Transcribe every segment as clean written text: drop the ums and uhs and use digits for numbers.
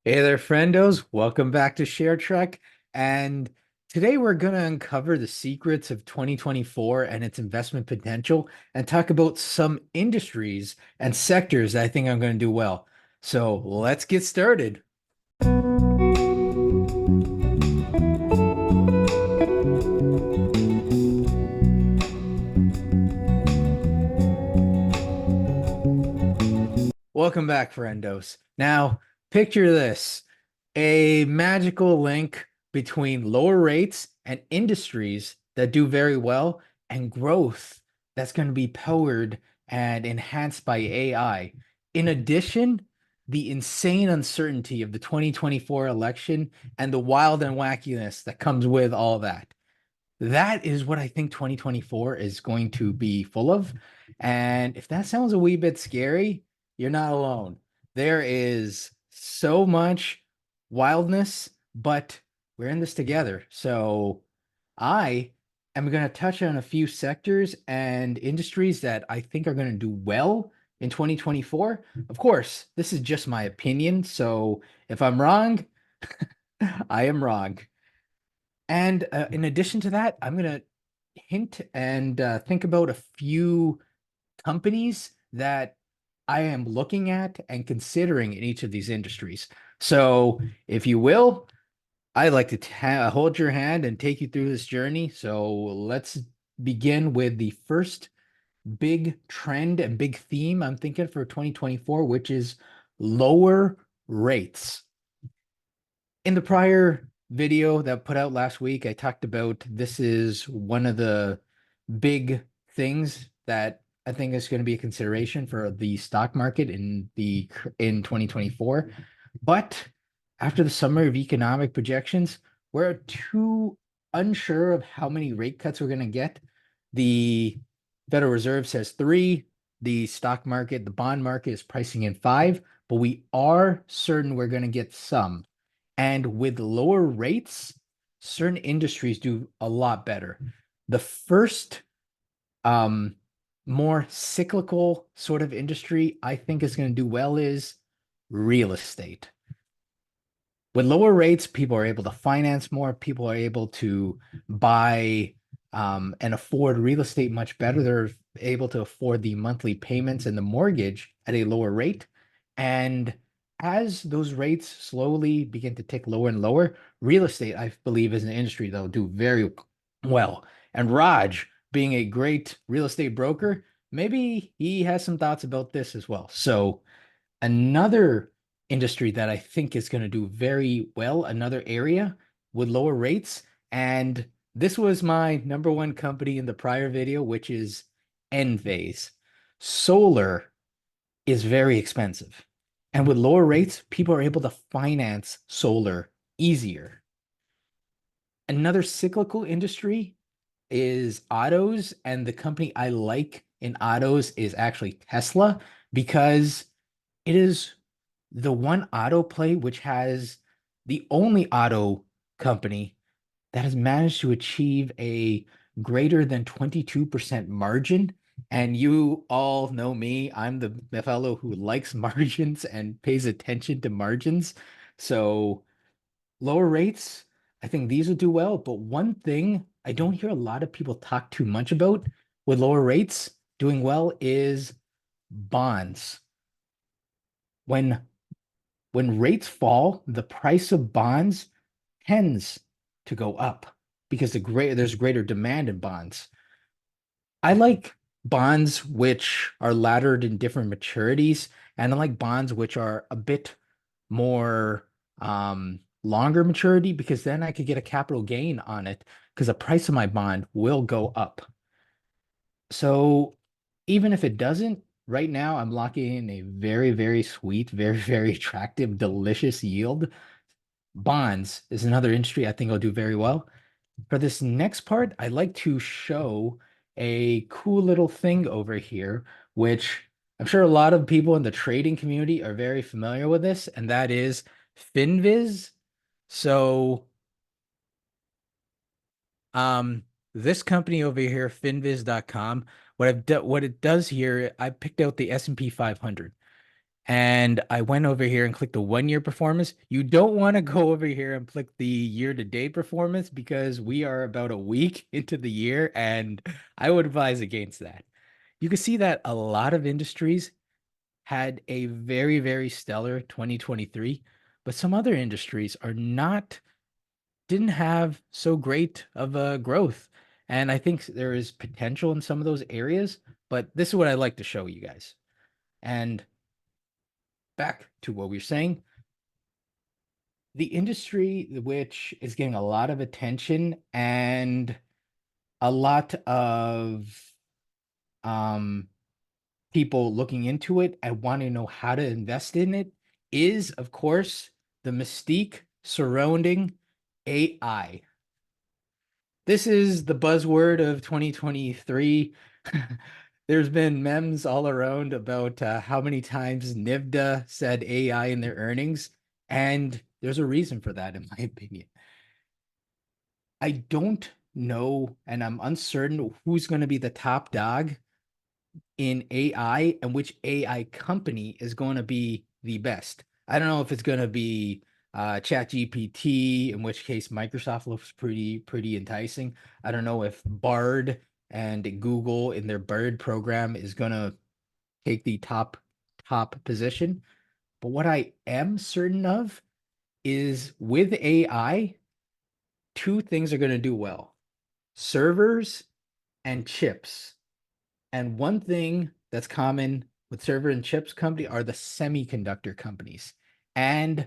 Hey there, friendos. Welcome back to ShareTreck. And today we're going to uncover the secrets of 2024 and its investment potential and talk about some industries and sectors that I think I'm going to do well. So let's get started. Welcome back, friendos. Now, picture this, a magical link between lower rates and industries that do very well and growth that's going to be powered and enhanced by AI. In addition, the insane uncertainty of the 2024 election and the wild and wackiness that comes with all that. That is what I think 2024 is going to be full of. And if that sounds a wee bit scary, you're not alone. There is so much wildness, but we're in this together. So I am going to touch on a few sectors and industries that I think are going to do well in 2024. Of course, this is just my opinion. So if I'm wrong, I am wrong. And in addition to that, I'm going to hint and think about a few companies that I am looking at and considering in each of these industries. So, if you will, I'd like to hold your hand and take you through this journey. So, let's begin with the first big trend and big theme I'm thinking for 2024, which is lower rates. In the prior video that put out last week, I talked about this is one of the big things that I think is going to be a consideration for the stock market in 2024. But after the summer of economic projections, we're too unsure of how many rate cuts we're going to get. The Federal Reserve says three. The stock market, the bond market is pricing in five, but we are certain we're going to get some. And with lower rates, certain industries do a lot better. The first um more cyclical sort of industry I think is going to do well is real estate. With lower rates, people are able to finance more, people are able to buy and afford real estate much better. They're able to afford the monthly payments and the mortgage at a lower rate. And as those rates slowly begin to tick lower and lower, real estate, I believe, is an industry that will do very well. And Raj, being a great real estate broker, maybe he has some thoughts about this as well. So, another industry that I think is going to do very well, another area with lower rates. And this was my number one company in the prior video, which is Enphase. Solar is very expensive. And with lower rates, people are able to finance solar easier. Another cyclical industry is autos, and the company I like in autos is actually Tesla because it is the one auto play which has the only auto company that has managed to achieve a greater than 22% margin. And you all know me, I'm the fellow who likes margins and pays attention to margins. So lower rates, I think these will do well. But one thing I don't hear a lot of people talk too much about with lower rates doing well is bonds. When when rates fall, the price of bonds tends to go up because there's greater demand in bonds. I like bonds which are laddered in different maturities, and I like bonds which are a bit more longer maturity because then I could get a capital gain on it because the price of my bond will go up. So even if it doesn't, right now I'm locking in a very, very sweet, very, very attractive, delicious yield. Bonds is another industry I think will do very well. For this next part, I'd like to show a cool little thing over here, which I'm sure a lot of people in the trading community are very familiar with this, and that is FinViz. So, um, this company over here, finviz.com, what it does here, I picked out the S&P 500. And I went over here and clicked the 1 year performance. You don't want to go over here and click the year to date performance because we are about a week into the year, and I would advise against that. You can see that a lot of industries had a very, very stellar 2023, but some other industries are not, didn't have so great of a growth. And I think there is potential in some of those areas, but this is what I like to show you guys. And back to what we were saying, the industry which is getting a lot of attention and a lot of um, people looking into it and want to know how to invest in it is, of course, the mystique surrounding AI. This is the buzzword of 2023. There's been memes all around about how many times NVIDIA said AI in their earnings, and there's a reason for that, in my opinion. I don't know, and I'm uncertain who's going to be the top dog in AI and which AI company is going to be the best. I don't know if it's going to be ChatGPT, in which case Microsoft looks pretty enticing. I don't know if Bard and Google in their Bard program is going to take the top position. But what I am certain of is with AI, two things are going to do well: servers and chips. And one thing that's common with server and chips company are the semiconductor companies. And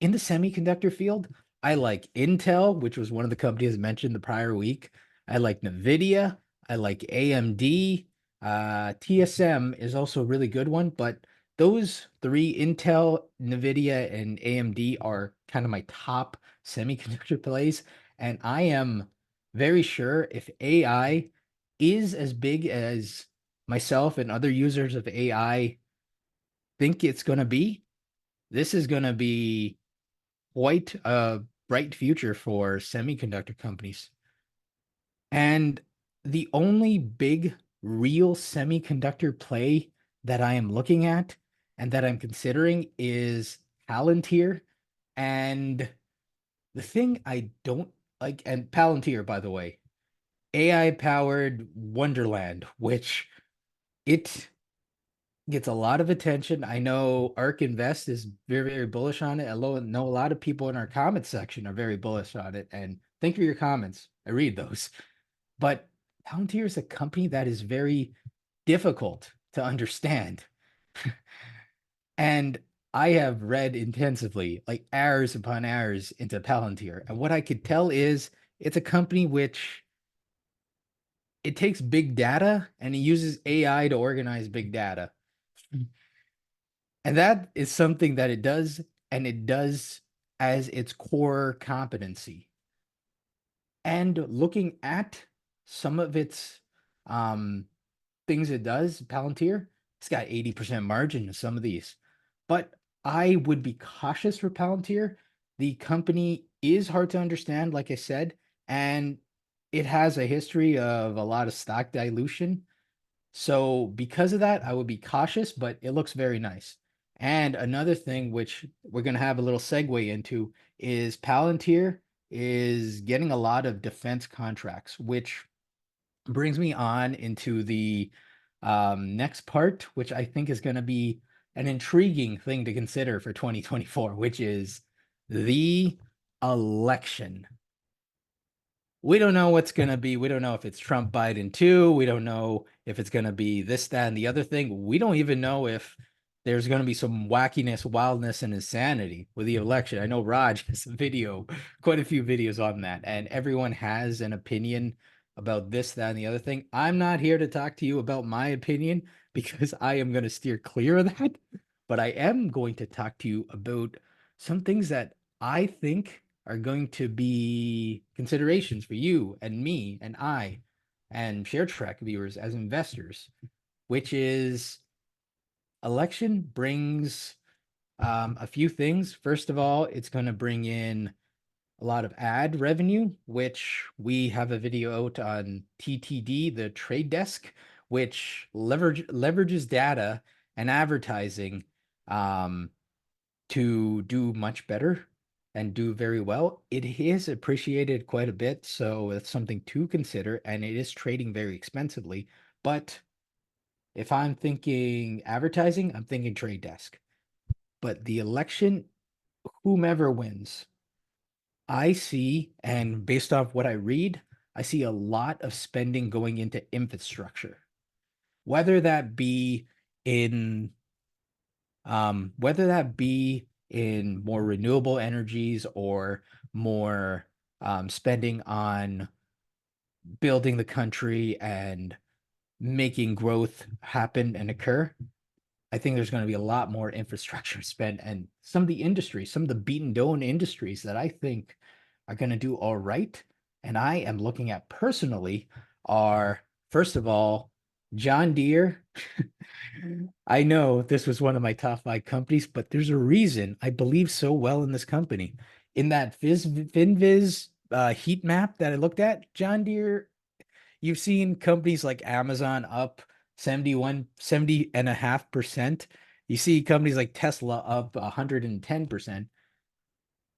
in the semiconductor field, I like Intel, which was one of the companies mentioned the prior week. I like NVIDIA. I like AMD. TSM is also a really good one, but those three, Intel, NVIDIA, and AMD, are kind of my top semiconductor plays. And I am very sure if AI is as big as myself and other users of AI think it's going to be, this is going to be quite a bright future for semiconductor companies. And the only big real semiconductor play that I am looking at and that I'm considering is Palantir. And the thing I don't like, and Palantir, by the way, AI powered Wonderland, which it gets a lot of attention. I know ARK Invest is very, very bullish on it. I know a lot of people in our comments section are very bullish on it. And thank you for your comments. I read those. But Palantir is a company that is very difficult to understand. And I have read intensively, like hours upon hours into Palantir. And what I could tell is it's a company which it takes big data and it uses AI to organize big data. And that is something that it does, and it does as its core competency. And looking at some of its um, things it does, Palantir, it's got 80% margin in some of these. But I would be cautious for Palantir. The company is hard to understand, like I said, and it has a history of a lot of stock dilution. So because of that, I would be cautious, but it looks very nice. And another thing which we're going to have a little segue into is Palantir is getting a lot of defense contracts, which brings me on into the next part, which I think is going to be an intriguing thing to consider for 2024, which is the election. We don't know what's going to be. We don't know if it's Trump Biden too. We don't know if it's going to be this, that, and the other thing. We don't even know if there's going to be some wackiness, wildness, and insanity with the election. I know Raj has a video, quite a few videos on that, and everyone has an opinion about this, that, and the other thing. I'm not here to talk to you about my opinion because I am going to steer clear of that, but I am going to talk to you about some things that I think are going to be considerations for you and me and I and ShareTreck viewers as investors, which is election brings a few things. First of all, it's going to bring in a lot of ad revenue, which we have a video out on TTD, the trade desk, which leverages data and advertising um, to do much better and do very well. It is appreciated quite a bit, so it's something to consider, and it is trading very expensively. But if I'm thinking advertising, I'm thinking Trade Desk. But the election, whomever wins, I see, and based off what I read, I see a lot of spending going into infrastructure, whether that be in whether that be in more renewable energies or more spending on building the country and making growth happen and occur. I think there's going to be a lot more infrastructure spent, and some of the industries, some of the beaten down industries that I think are going to do all right, and I am looking at personally are, first of all, John Deere. I know this was one of my top five companies, but there's a reason I believe so well in this company. In that FinViz heat map that I looked at, John Deere, you've seen companies like Amazon up 70.5%. You see companies like Tesla up 110%.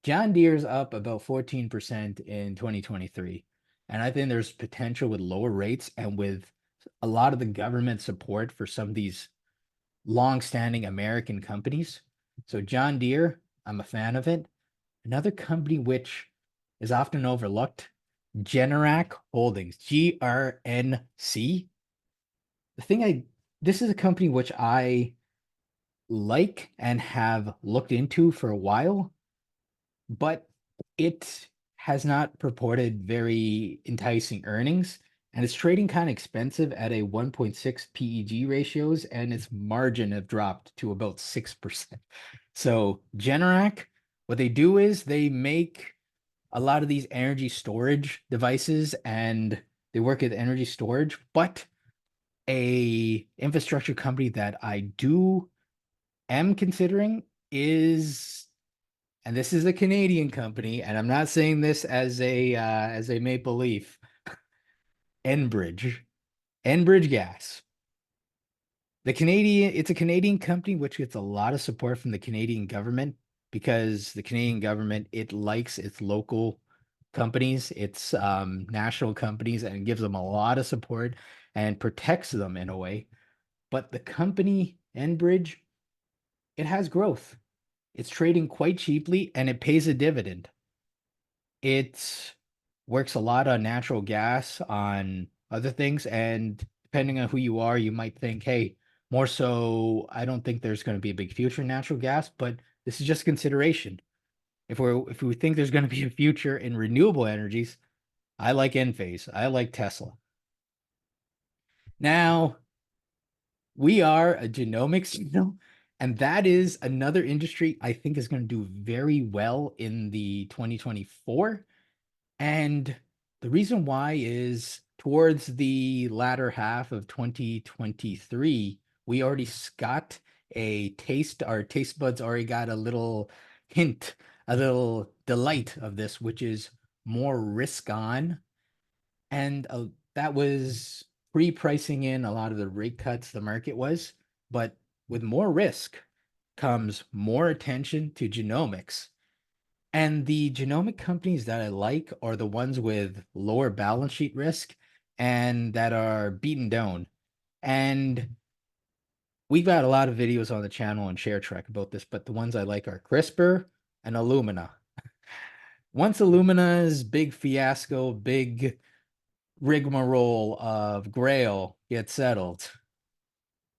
John Deere's up about 14% in 2023. And I think there's potential with lower rates and with a lot of the government support for some of these long-standing American companies. So John Deere, I'm a fan of it. Another company which is often overlooked, Generac Holdings, GRNC. The thing I This is a company which I like and have looked into for a while, but it has not purported very enticing earnings, and it's trading kind of expensive at a 1.6 PEG ratios, and its margin have dropped to about 6%. So Generac, what they do is they make a lot of these energy storage devices, and they work with energy storage, but a infrastructure company that I do am considering is, and this is a Canadian company, and I'm not saying this as a maple leaf, Enbridge, Enbridge Gas. It's a Canadian company which gets a lot of support from the Canadian government because the Canadian government, it likes its local companies, its national companies, and gives them a lot of support and protects them in a way. But the company Enbridge, it has growth. It's trading quite cheaply and it pays a dividend. It works a lot on natural gas, on other things, and depending on who you are, you might think, hey, more so, I don't think there's going to be a big future in natural gas, but this is just a consideration. If we think there's going to be a future in renewable energies, I like Enphase. I like Tesla. Now, we are a genomics, and that is another industry I think is going to do very well in the 2024. And the reason why is towards the latter half of 2023, we already got a taste, our taste buds already got a little hint, a little delight of this, which is more risk on. And that was pre-pricing in a lot of the rate cuts the market was. But with more risk comes more attention to genomics. And the genomic companies that I like are the ones with lower balance sheet risk and that are beaten down. And we've got a lot of videos on the channel and ShareTreck about this, but the ones I like are CRISPR and Illumina. Once Illumina's big fiasco, big rigmarole of Grail gets settled,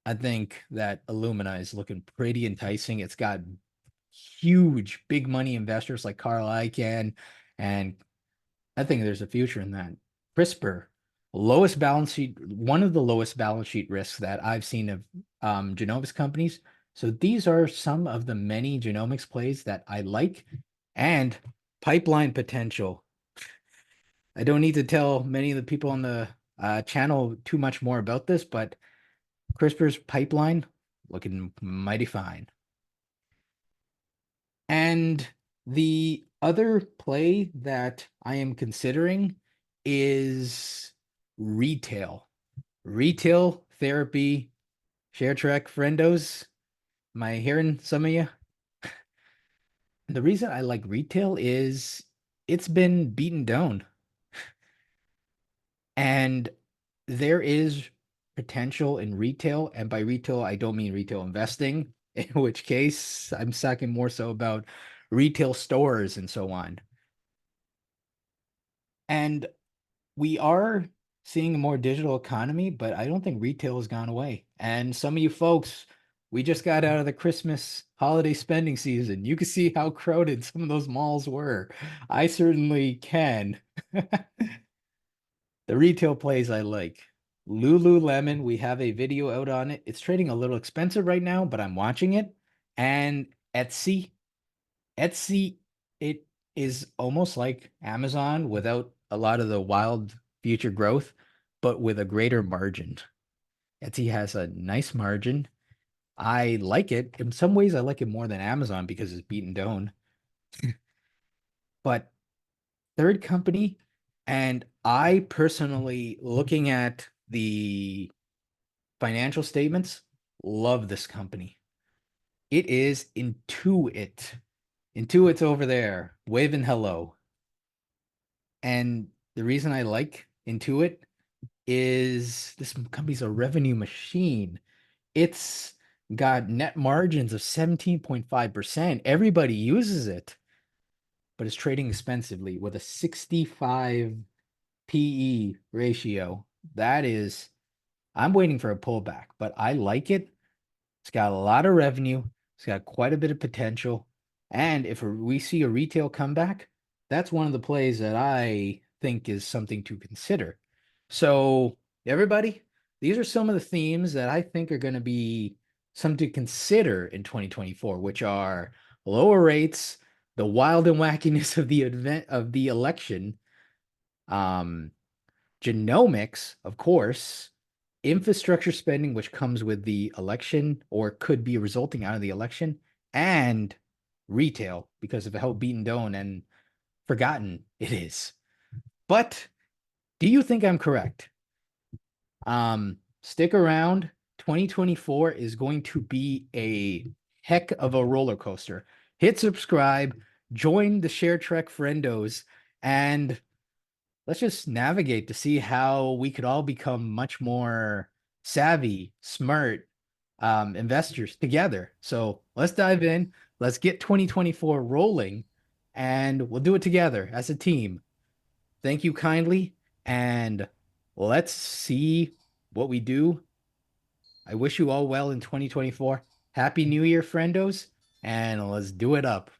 I think that Illumina is looking pretty enticing. It's got huge, big money investors like Carl Icahn, and I think there's a future in that. CRISPR, lowest balance sheet, one of the lowest balance sheet risks that I've seen of genomics companies. So these are some of the many genomics plays that I like, and pipeline potential. I don't need to tell many of the people on the channel too much more about this, but CRISPR's pipeline looking mighty fine. And the other play that I am considering is retail. Retail therapy, ShareTreck, friendos. Am I hearing some of you? The reason I like retail is it's been beaten down, and there is potential in retail. And by retail, I don't mean retail investing, in which case I'm talking more so about retail stores and so on. And we are seeing a more digital economy, but I don't think retail has gone away. And some of you folks, we just got out of the Christmas holiday spending season. You can see how crowded some of those malls were. I certainly can. The retail plays I like. Lululemon, we have a video out on it. It's trading a little expensive right now, but I'm watching it. And Etsy, it is almost like Amazon without a lot of the wild future growth, but with a greater margin. Etsy has a nice margin. I like it. In some ways, I like it more than Amazon because it's beaten down. But third company, and I personally, looking at the financial statements, love this company. It is Intuit. Intuit's over there, waving hello. And the reason I like Intuit is this company's a revenue machine. It's got net margins of 17.5%. Everybody uses it, but it's trading expensively with a 65 PE ratio. That is, I'm waiting for a pullback, but I like it. It's got a lot of revenue. It's got quite a bit of potential. And if we see a retail comeback, that's one of the plays that I think is something to consider. So, everybody, these are some of the themes that I think are going to be something to consider in 2024, which are lower rates, the wild and wackiness of the event of the election, um, genomics, of course, infrastructure spending, which comes with the election or could be resulting out of the election, and retail because of how beaten down and forgotten it is. But do you think I'm correct? Stick around. 2024 is going to be a heck of a roller coaster. Hit subscribe, join the ShareTreck friendos, and let's just navigate to see how we could all become much more savvy, smart investors together. So let's dive in. Let's get 2024 rolling, and we'll do it together as a team. Thank you kindly, and let's see what we do. I wish you all well in 2024. Happy New Year, friendos, and let's do it up.